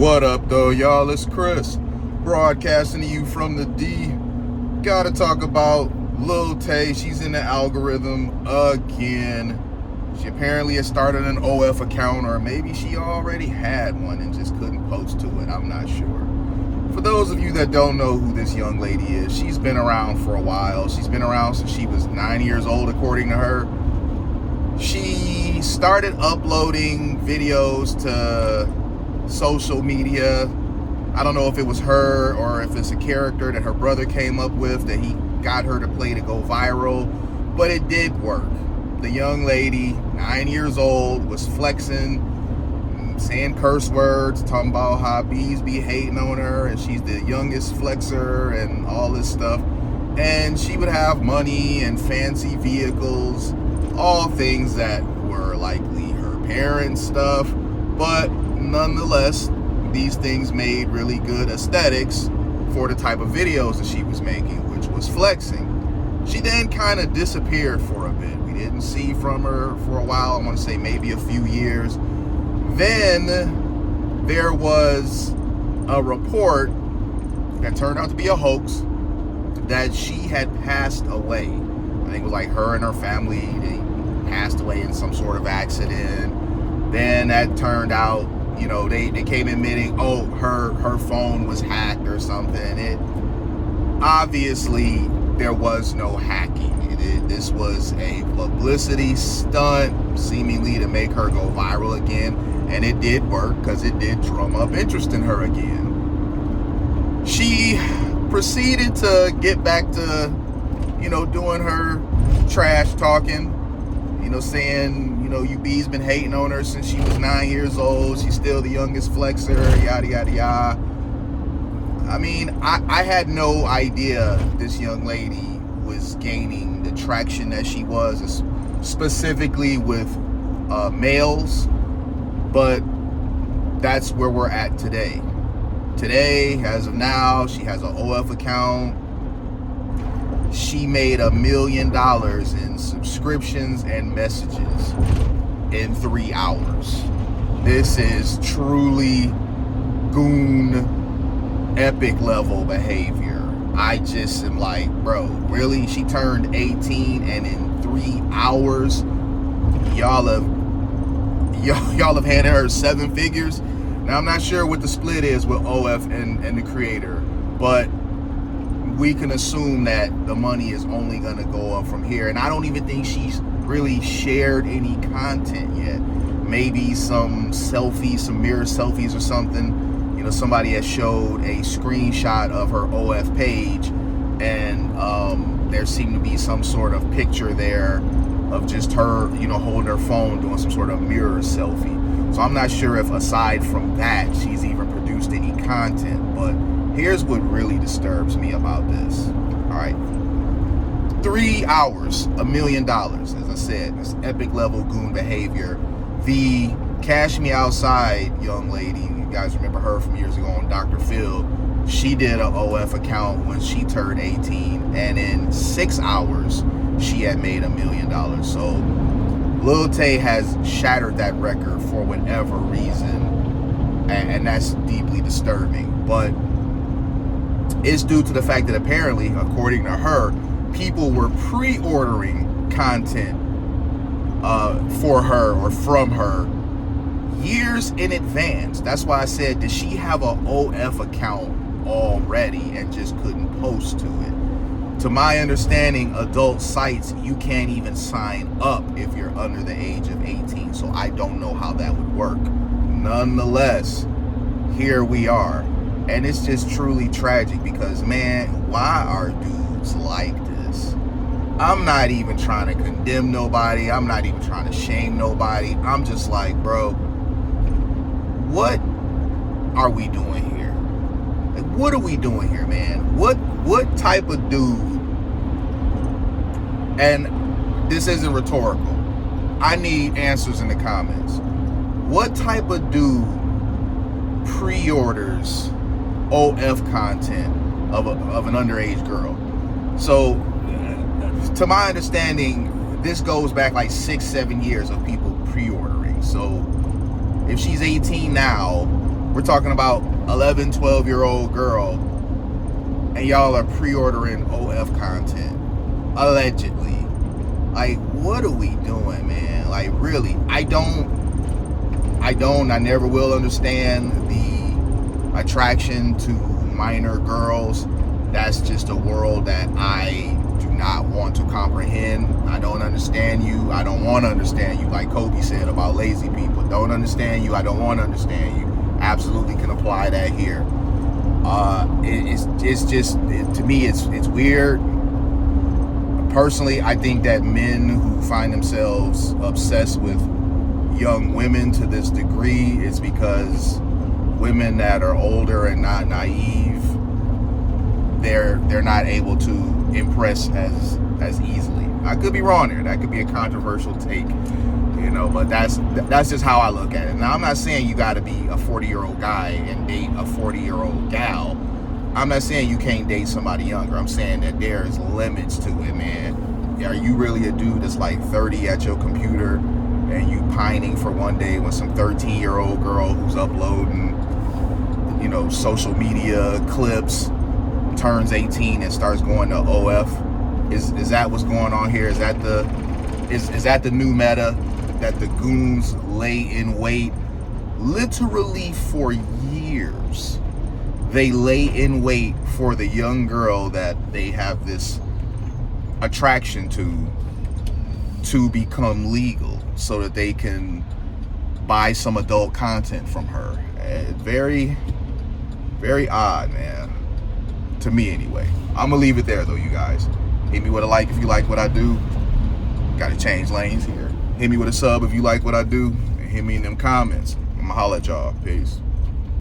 What up, though, y'all? It's Chris, broadcasting to you from the D. Gotta talk about Lil Tay. She's in the algorithm again. She apparently has started an OF account, or maybe she already had one and just couldn't post to it. I'm not sure. For those of you that don't know who this young lady is, she's been around for a while. She's been around since she was 9 years old, according to her. She started uploading videos to social media. I don't know if it was her or if it's a character that her brother came up with that he got her to play to go viral, but it did work. The young lady, 9 years old, was flexing, saying curse words, talking about how bees be hating on her and she's the youngest flexer and all this stuff. And she would have money and fancy vehicles, all things that were likely her parents' stuff, but nonetheless, these things made really good aesthetics for the type of videos that she was making, which was flexing. She then kind of disappeared for a bit. We didn't see from her for a while. I want to say maybe a few years. Then there was a report that turned out to be a hoax that she had passed away. I think it was like her and her family, they passed away in some sort of accident. Then that turned out, you know, they came admitting, oh, her phone was hacked or something. It obviously, there was no hacking. This was a publicity stunt, seemingly to make her go viral again, and it did work because it did drum up interest in her again. She proceeded to get back to, you know, doing her trash talking, you know, saying, you know, UB's been hating on her since she was 9 years old. She's still the youngest flexer, yada, yada, yada. I mean, I had no idea this young lady was gaining the traction that she was, specifically with males, but that's where we're at today. Today, as of now, she has an OF account. She made $1 million in subscriptions and messages in 3 hours. This is truly goon epic level behavior. I just am like, bro, really? She turned 18 and in 3 hours, y'all have handed her 7 figures. Now, I'm not sure what the split is with OF and the creator, but we can assume that the money is only going to go up from here. And I don't even think she's really shared any content yet. Maybe some selfies, some mirror selfies or something. You know, somebody has showed a screenshot of her OF page, and there seemed to be some sort of picture there of just her, you know, holding her phone, doing some sort of mirror selfie. So I'm not sure if aside from that, she's even produced any content. But here's what really disturbs me about this. All right. 3 hours, $1 million. As I said, this epic level goon behavior. The Cash Me Outside young lady, you guys remember her from years ago on Dr. Phil. She did an OF account when she turned 18, and in 6 hours, she had made $1 million. So Lil Tay has shattered that record for whatever reason, and that's deeply disturbing. But it's due to the fact that apparently, according to her, people were pre-ordering content for her or from her years in advance. That's why I said, did she have an OF account already and just couldn't post to it? To my understanding, adult sites, you can't even sign up if you're under the age of 18. So I don't know how that would work. Nonetheless, here we are. And it's just truly tragic because, man, why are dudes like this? I'm not even trying to condemn nobody. I'm not even trying to shame nobody. I'm just like, bro, what are we doing here? Like, what are we doing here, man? What type of dude? And this isn't rhetorical. I need answers in the comments. What type of dude pre-orders OF content of an underage girl? So, to my understanding, this goes back like 6-7 years of people pre-ordering. So if she's 18 now, we're We're talking about 11, 12-year-old girl, and y'all are pre-ordering OF content, allegedly. Like, what are we doing, man? Like, really, I never will understand the attraction to minor girls. That's just a world that I do not want to comprehend. I don't understand you. I don't want to understand you. Like Kobe said about lazy people. Don't understand you. I don't want to understand you. Absolutely can apply that here. It's just, to me, it's weird. Personally, I think that men who find themselves obsessed with young women to this degree is because women that are older and not naive, they're not able to impress as easily. I could be wrong there. That could be a controversial take, but that's just how I look at it. Now, I'm not saying you got to be a 40-year-old guy and date a 40-year-old gal. I'm not saying you can't date somebody younger. I'm saying that there's limits to it, man. Are you really a dude that's like 30 at your computer and you pining for one day when some 13-year-old girl who's uploading, social media clips turns 18 and starts going to OF? Is that what's going on here? Is that the new meta, that the goons lay in wait literally for years? They lay in wait for the young girl that they have this attraction to become legal so that they can buy some adult content from her. Very, very odd, man. To me, anyway. I'm going to leave it there, though, you guys. Hit me with a like if you like what I do. Got to change lanes here. Hit me with a sub if you like what I do. And hit me in them comments. I'm going to holler at y'all. Peace.